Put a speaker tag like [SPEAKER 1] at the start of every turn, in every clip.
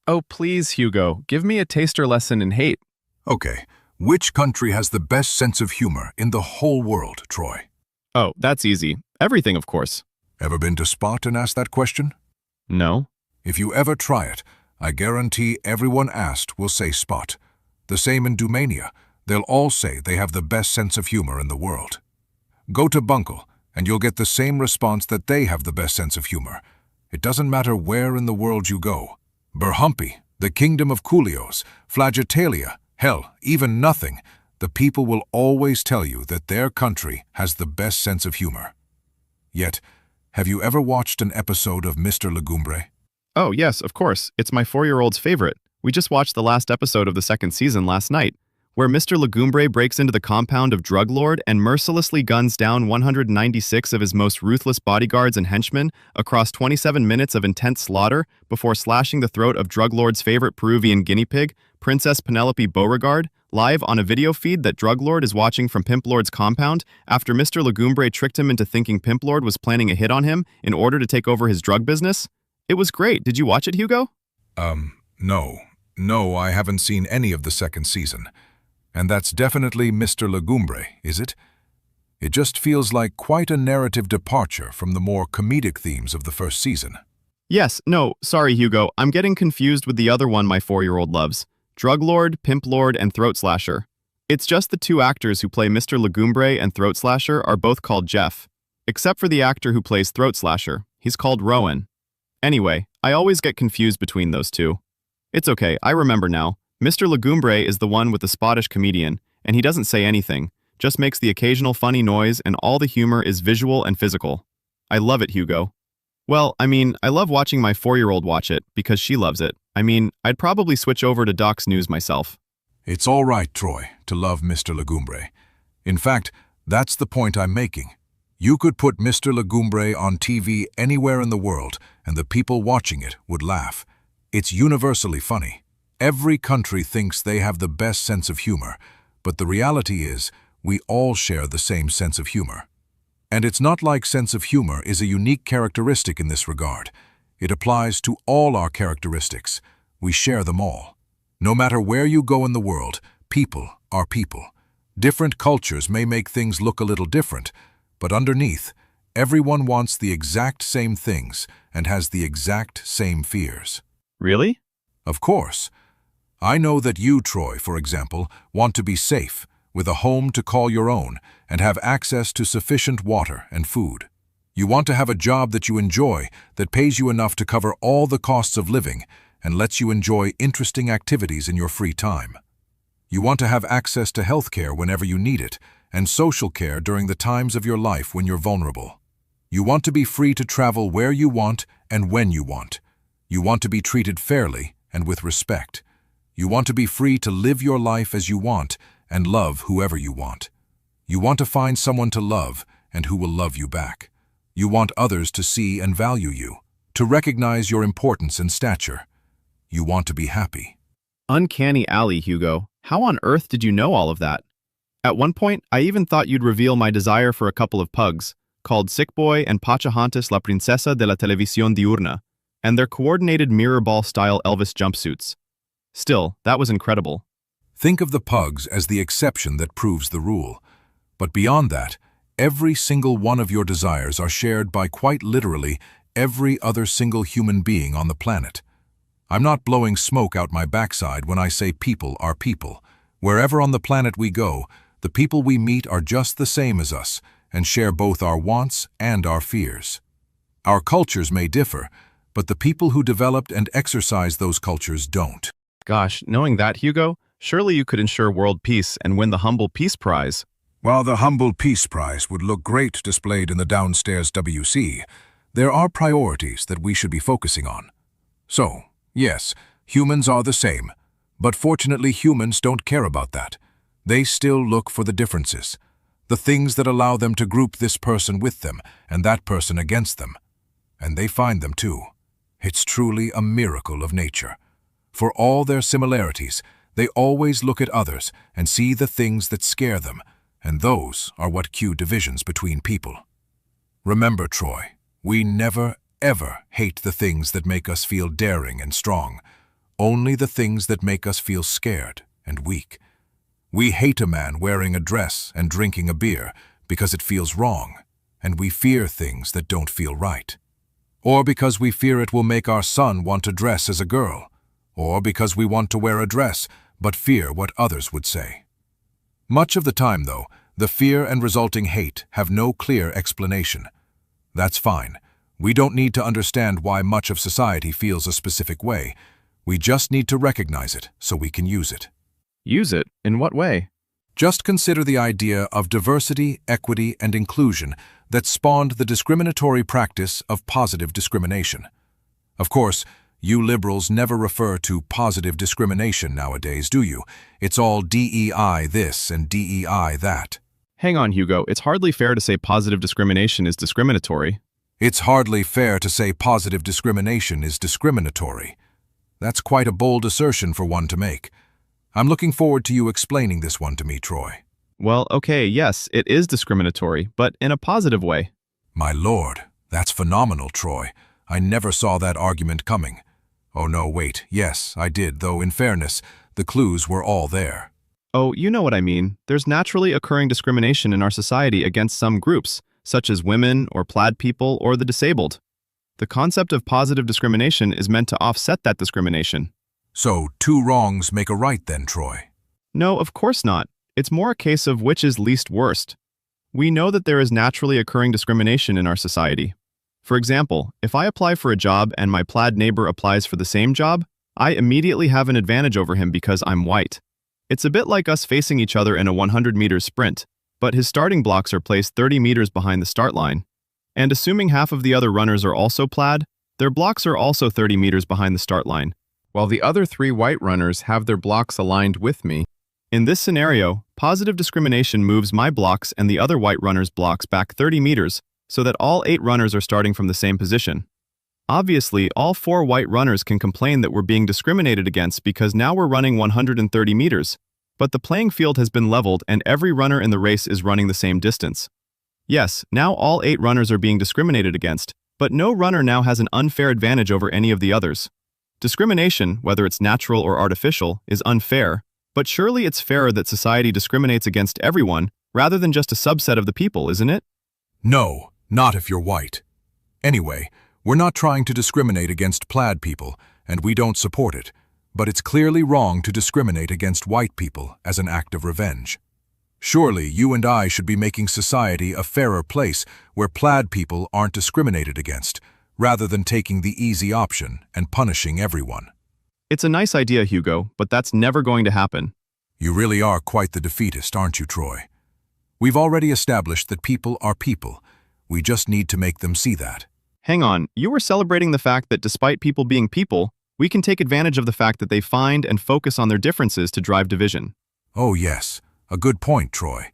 [SPEAKER 1] Oh, please, Hugo, give me a taster lesson in hate.
[SPEAKER 2] Okay, which country has the best sense of humor in the whole world, Troy?
[SPEAKER 1] Oh, that's easy. Everything, of course.
[SPEAKER 2] Ever been to Spot and asked that question?
[SPEAKER 1] No?
[SPEAKER 2] If you ever try it, I guarantee everyone asked will say Spot. The same in Dumania. They'll all say they have the best sense of humor in the world. Go to Bunkel, and you'll get the same response that they have the best sense of humor. It doesn't matter where in the world you go. Berhumpy, the kingdom of Coolios, Flagitalia, hell, even nothing, the people will always tell you that their country has the best sense of humor. Yet, have you ever watched an episode of Mr. Legumbre?
[SPEAKER 1] Oh, yes, of course. It's my 4-year-old's favorite. We just watched the last episode of the second season last night, where Mr. Legumbre breaks into the compound of Drug Lord and mercilessly guns down 196 of his most ruthless bodyguards and henchmen across 27 minutes of intense slaughter before slashing the throat of Drug Lord's favorite Peruvian guinea pig, Princess Penelope Beauregard, live on a video feed that Drug Lord is watching from Pimp Lord's compound after Mr. Legumbre tricked him into thinking Pimp Lord was planning a hit on him in order to take over his drug business. It was great. Did you watch it, Hugo?
[SPEAKER 2] No, I haven't seen any of the second season. And that's definitely Mr. Legumbre, is it? It just feels like quite a narrative departure from the more comedic themes of the first season.
[SPEAKER 1] Yes, no, sorry, Hugo. I'm getting confused with the other one my 4-year-old loves. Drug Lord, Pimp Lord, and Throat Slasher. It's just the two actors who play Mr. Legumbre and Throat Slasher are both called Jeff. Except for the actor who plays Throat Slasher. He's called Rowan. Anyway, I always get confused between those two. It's okay, I remember now. Mr. Legumbre is the one with the Spottish comedian, and he doesn't say anything, just makes the occasional funny noise, and all the humor is visual and physical. I love it, Hugo. Well, I love watching my 4-year-old watch it, because she loves it. I'd probably switch over to Doc's News myself.
[SPEAKER 2] It's all right, Troy, to love Mr. Legumbre. In fact, that's the point I'm making. You could put Mr. Legumbre on TV anywhere in the world, and the people watching it would laugh. It's universally funny. Every country thinks they have the best sense of humor, but the reality is we all share the same sense of humor. And it's not like sense of humor is a unique characteristic in this regard. It applies to all our characteristics. We share them all. No matter where you go in the world, people are people. Different cultures may make things look a little different, but underneath, everyone wants the exact same things and has the exact same fears.
[SPEAKER 1] Really?
[SPEAKER 2] Of course. I know that you, Troy, for example, want to be safe, with a home to call your own, and have access to sufficient water and food. You want to have a job that you enjoy, that pays you enough to cover all the costs of living, and lets you enjoy interesting activities in your free time. You want to have access to health care whenever you need it, and social care during the times of your life when you're vulnerable. You want to be free to travel where you want and when you want. You want to be treated fairly and with respect. You want to be free to live your life as you want and love whoever you want. You want to find someone to love and who will love you back. You want others to see and value you, to recognize your importance and stature. You want to be happy.
[SPEAKER 1] Uncanny alley, Hugo. How on earth did you know all of that? At one point, I even thought you'd reveal my desire for a couple of pugs, called Sick Boy and Pocahontas la Princesa de la Televisión Diurna, and their coordinated mirror ball-style Elvis jumpsuits. Still, that was incredible.
[SPEAKER 2] Think of the pugs as the exception that proves the rule. But beyond that, every single one of your desires are shared by quite literally every other single human being on the planet. I'm not blowing smoke out my backside when I say people are people. Wherever on the planet we go, the people we meet are just the same as us and share both our wants and our fears. Our cultures may differ, but the people who developed and exercise those cultures don't.
[SPEAKER 1] Gosh, knowing that, Hugo, surely you could ensure world peace and win the Humble Peace Prize.
[SPEAKER 2] While the Humble Peace Prize would look great displayed in the downstairs WC, there are priorities that we should be focusing on. So, yes, humans are the same, but fortunately humans don't care about that. They still look for the differences, the things that allow them to group this person with them and that person against them. And they find them too. It's truly a miracle of nature. For all their similarities, they always look at others and see the things that scare them, and those are what cue divisions between people. Remember, Troy, we never, ever hate the things that make us feel daring and strong. only the things that make us feel scared and weak. We hate a man wearing a dress and drinking a beer because it feels wrong, and we fear things that don't feel right. Or because we fear it will make our son want to dress as a girl, or because we want to wear a dress but fear what others would say. Much of the time, though, the fear and resulting hate have no clear explanation. That's fine. We don't need to understand why much of society feels a specific way. We just need to recognize it so we can use it.
[SPEAKER 1] Use it? In what way?
[SPEAKER 2] Just consider the idea of diversity, equity, and inclusion that spawned the discriminatory practice of positive discrimination. Of course, you liberals never refer to positive discrimination nowadays, do you? It's all DEI this and DEI that.
[SPEAKER 1] Hang on, Hugo. It's hardly fair to say positive discrimination is discriminatory.
[SPEAKER 2] It's hardly fair to say positive discrimination is discriminatory. That's quite a bold assertion for one to make. I'm looking forward to you explaining this one to me, Troy.
[SPEAKER 1] Well, okay, yes, it is discriminatory, but in a positive way.
[SPEAKER 2] My lord, that's phenomenal, Troy. I never saw that argument coming. Oh no, wait, yes, I did, though in fairness, the clues were all there.
[SPEAKER 1] Oh, you know what I mean. There's naturally occurring discrimination in our society against some groups, such as women or plaid people or the disabled. The concept of positive discrimination is meant to offset that discrimination.
[SPEAKER 2] So, two wrongs make a right then, Troy?
[SPEAKER 1] No, of course not. It's more a case of which is least worst. We know that there is naturally occurring discrimination in our society. For example, if I apply for a job and my plaid neighbor applies for the same job, I immediately have an advantage over him because I'm white. It's a bit like us facing each other in a 100-meter sprint, but his starting blocks are placed 30 meters behind the start line. And assuming half of the other runners are also plaid, their blocks are also 30 meters behind the start line, while the other 3 white runners have their blocks aligned with me. In this scenario, positive discrimination moves my blocks and the other white runner's blocks back 30 meters so that all 8 runners are starting from the same position. Obviously, all 4 white runners can complain that we're being discriminated against because now we're running 130 meters, but the playing field has been leveled and every runner in the race is running the same distance. Yes, now all 8 runners are being discriminated against, but no runner now has an unfair advantage over any of the others. Discrimination, whether it's natural or artificial, is unfair, but surely it's fairer that society discriminates against everyone rather than just a subset of the people, isn't it?
[SPEAKER 2] No, not if you're white. Anyway, we're not trying to discriminate against plaid people, and we don't support it, but it's clearly wrong to discriminate against white people as an act of revenge. Surely you and I should be making society a fairer place where plaid people aren't discriminated against, rather than taking the easy option and punishing everyone.
[SPEAKER 1] It's a nice idea, Hugo, but that's never going to happen.
[SPEAKER 2] You really are quite the defeatist, aren't you, Troy? We've already established that people are people. We just need to make them see that.
[SPEAKER 1] Hang on, you were celebrating the fact that despite people being people, we can take advantage of the fact that they find and focus on their differences to drive division.
[SPEAKER 2] Oh yes, a good point, Troy.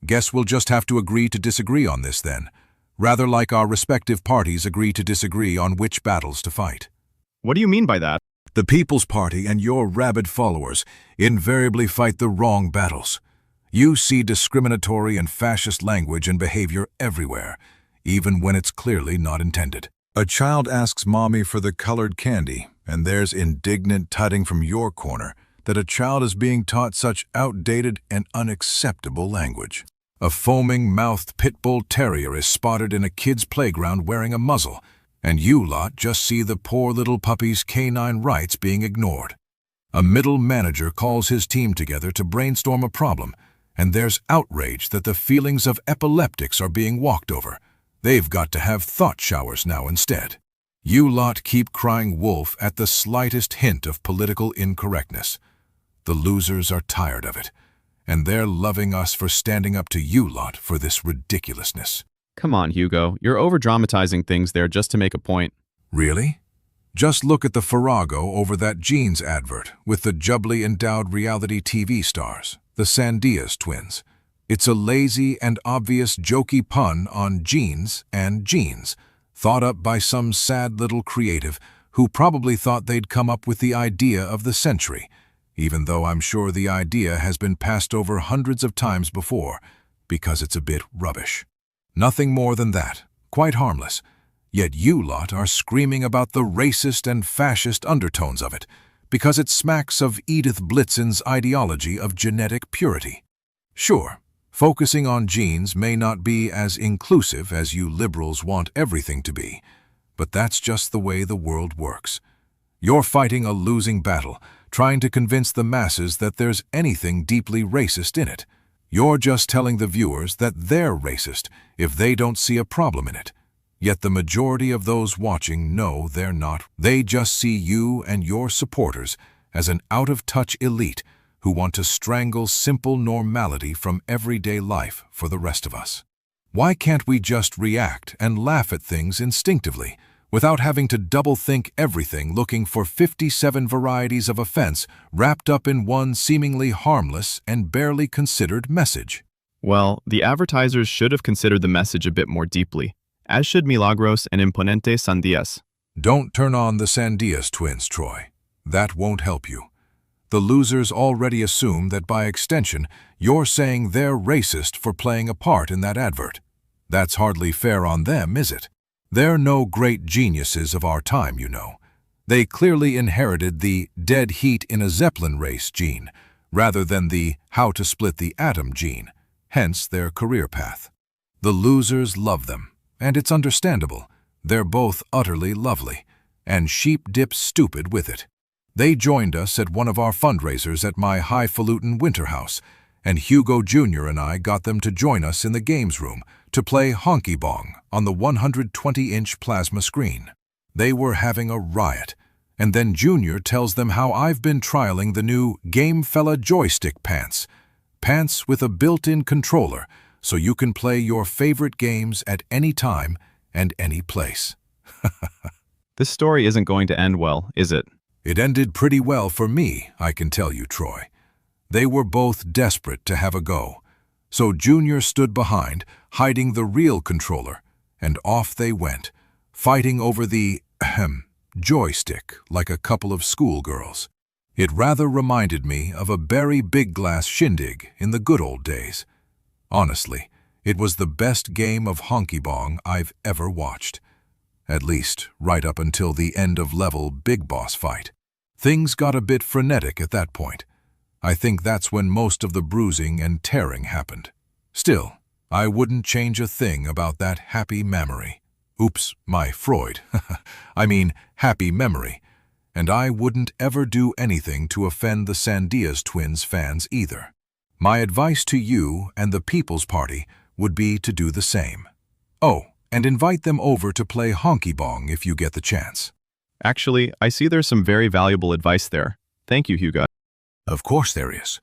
[SPEAKER 2] Guess we'll just have to agree to disagree on this then, rather like our respective parties agree to disagree on which battles to fight.
[SPEAKER 1] What do you mean by that?
[SPEAKER 2] The People's Party and your rabid followers invariably fight the wrong battles. You see discriminatory and fascist language and behavior everywhere, even when it's clearly not intended. A child asks mommy for the colored candy, and there's indignant tutting from your corner that a child is being taught such outdated and unacceptable language. A foaming-mouthed pit bull terrier is spotted in a kid's playground wearing a muzzle, and you lot just see the poor little puppy's canine rights being ignored. A middle manager calls his team together to brainstorm a problem, and there's outrage that the feelings of epileptics are being walked over. They've got to have thought showers now instead. You lot keep crying wolf at the slightest hint of political incorrectness. The losers are tired of it, and they're loving us for standing up to you lot for this ridiculousness.
[SPEAKER 1] Come on, Hugo, you're over-dramatizing things there just to make a point.
[SPEAKER 2] Really? Just look at the farrago over that jeans advert with the jubbly-endowed reality TV stars, the Sandias twins. It's a lazy and obvious jokey pun on jeans and jeans, thought up by some sad little creative who probably thought they'd come up with the idea of the century, even though I'm sure the idea has been passed over hundreds of times before, because it's a bit rubbish. Nothing more than that, quite harmless. Yet you lot are screaming about the racist and fascist undertones of it, because it smacks of Edith Blitzen's ideology of genetic purity. Sure, focusing on genes may not be as inclusive as you liberals want everything to be, but that's just the way the world works. You're fighting a losing battle, trying to convince the masses that there's anything deeply racist in it. You're just telling the viewers that they're racist if they don't see a problem in it. Yet the majority of those watching know they're not. They just see you and your supporters as an out-of-touch elite who want to strangle simple normality from everyday life for the rest of us. Why can't we just react and laugh at things instinctively, without having to double-think everything, looking for 57 varieties of offense wrapped up in one seemingly harmless and barely considered message?
[SPEAKER 1] Well, the advertisers should have considered the message a bit more deeply, as should Milagros and Imponente Sandias.
[SPEAKER 2] Don't turn on the Sandias twins, Troy. That won't help you. The losers already assume that by extension, you're saying they're racist for playing a part in that advert. That's hardly fair on them, is it? They're no great geniuses of our time, you know. They clearly inherited the dead heat in a Zeppelin race gene, rather than the how to split the atom gene, hence their career path. The losers love them, and it's understandable. They're both utterly lovely, and sheep-dip stupid with it. They joined us at one of our fundraisers at my highfalutin winter house, and Hugo Jr. and I got them to join us in the games room to play honky bong on the 120-inch plasma screen. They were having a riot, and then Jr. tells them how I've been trialing the new Game Fella joystick pants. Pants with a built-in controller, so you can play your favorite games at any time and any place.
[SPEAKER 1] This story isn't going to end well, is it?
[SPEAKER 2] It ended pretty well for me, I can tell you, Troy. They were both desperate to have a go, so Junior stood behind, hiding the real controller, and off they went, fighting over the joystick like a couple of schoolgirls. It rather reminded me of a Barry Big Glass shindig in the good old days. Honestly, it was the best game of honky bong I've ever watched. At least, right up until the end-of-level Big Boss fight. Things got a bit frenetic at that point. I think that's when most of the bruising and tearing happened. Still, I wouldn't change a thing about that happy memory. Oops, my Freud. I mean, happy memory. And I wouldn't ever do anything to offend the Sandias twins fans either. My advice to you and the People's Party would be to do the same. Oh, and invite them over to play honky bong if you get the chance.
[SPEAKER 1] Actually, I see there's some very valuable advice there. Thank you, Hugo.
[SPEAKER 2] Of course there is,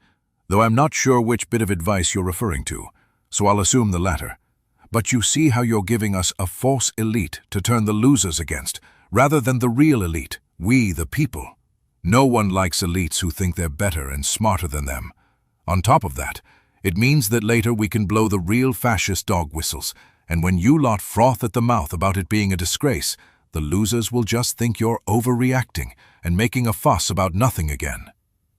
[SPEAKER 2] though I'm not sure which bit of advice you're referring to, so I'll assume the latter. But you see how you're giving us a false elite to turn the losers against, rather than the real elite, we the people. No one likes elites who think they're better and smarter than them. On top of that, it means that later we can blow the real fascist dog whistles, and when you lot froth at the mouth about it being a disgrace, the losers will just think you're overreacting and making a fuss about nothing again.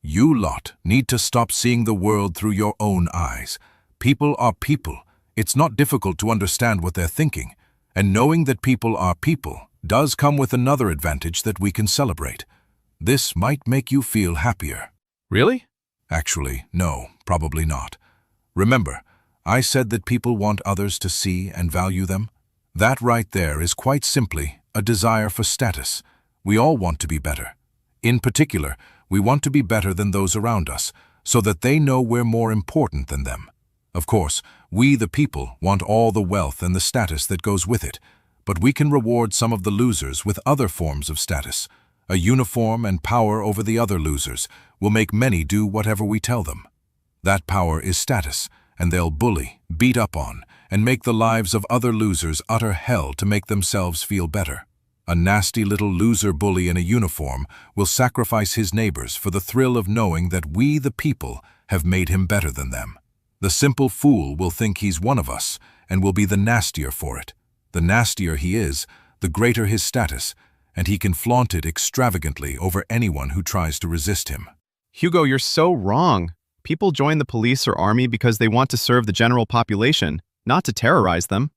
[SPEAKER 2] You lot need to stop seeing the world through your own eyes. People are people. It's not difficult to understand what they're thinking, and knowing that people are people does come with another advantage that we can celebrate. This might make you feel happier.
[SPEAKER 1] Really?
[SPEAKER 2] Actually, no, probably not. Remember, I said that people want others to see and value them. That right there is quite simply a desire for status. We all want to be better. In particular, we want to be better than those around us, so that they know we're more important than them. Of course, we the people want all the wealth and the status that goes with it, but we can reward some of the losers with other forms of status. A uniform and power over the other losers will make many do whatever we tell them. That power is status, and they'll bully, beat up on, and make the lives of other losers utter hell to make themselves feel better. A nasty little loser bully in a uniform will sacrifice his neighbors for the thrill of knowing that we the people have made him better than them. The simple fool will think he's one of us and will be the nastier for it. The nastier he is, the greater his status, and he can flaunt it extravagantly over anyone who tries to resist him.
[SPEAKER 1] Hugo, you're so wrong. People join the police or army because they want to serve the general population, not to terrorize them.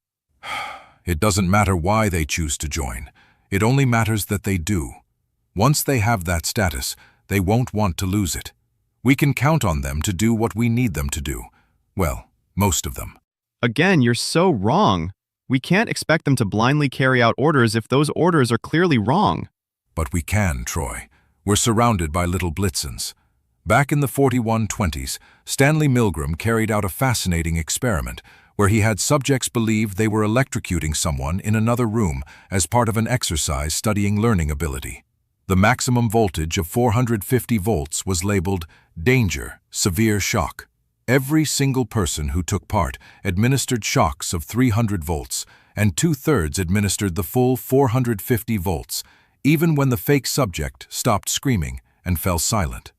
[SPEAKER 2] It doesn't matter why they choose to join. It only matters that they do. Once they have that status, they won't want to lose it. We can count on them to do what we need them to do. Well, most of them.
[SPEAKER 1] Again, you're so wrong. We can't expect them to blindly carry out orders if those orders are clearly wrong.
[SPEAKER 2] But we can, Troy. We're surrounded by little Blitzens. Back in the 4120s, Stanley Milgram carried out a fascinating experiment where he had subjects believe they were electrocuting someone in another room as part of an exercise studying learning ability. The maximum voltage of 450 volts was labeled danger, severe shock. Every single person who took part administered shocks of 300 volts, and 2/3 administered the full 450 volts, even when the fake subject stopped screaming and fell silent.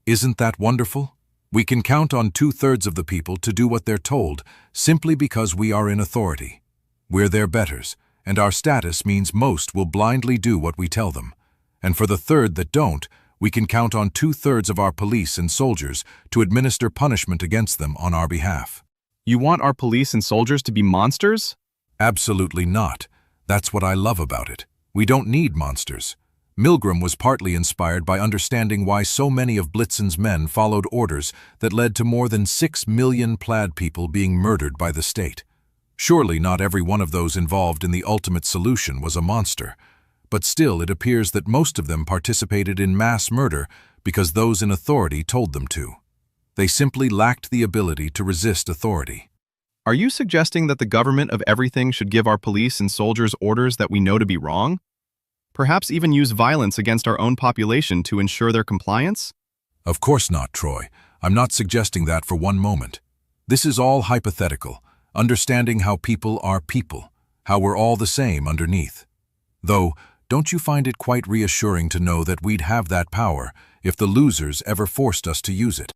[SPEAKER 2] Isn't that wonderful? We can count on 2/3 of the people to do what they're told simply because we are in authority. We're their betters, and our status means most will blindly do what we tell them. And for the third that don't, we can count on 2/3 of our police and soldiers to administer punishment against them on our behalf.
[SPEAKER 1] You want our police and soldiers to be monsters?
[SPEAKER 2] Absolutely not. That's what I love about it. We don't need monsters. Milgram was partly inspired by understanding why so many of Blitzen's men followed orders that led to more than 6 million Plaid people being murdered by the state. Surely not every one of those involved in the ultimate solution was a monster, but still it appears that most of them participated in mass murder because those in authority told them to. They simply lacked the ability to resist authority.
[SPEAKER 1] Are you suggesting that the government of everything should give our police and soldiers orders that we know to be wrong? Perhaps even use violence against our own population to ensure their compliance?
[SPEAKER 2] Of course not, Troy. I'm not suggesting that for one moment. This is all hypothetical, understanding how people are people, how we're all the same underneath. Though, don't you find it quite reassuring to know that we'd have that power if the losers ever forced us to use it?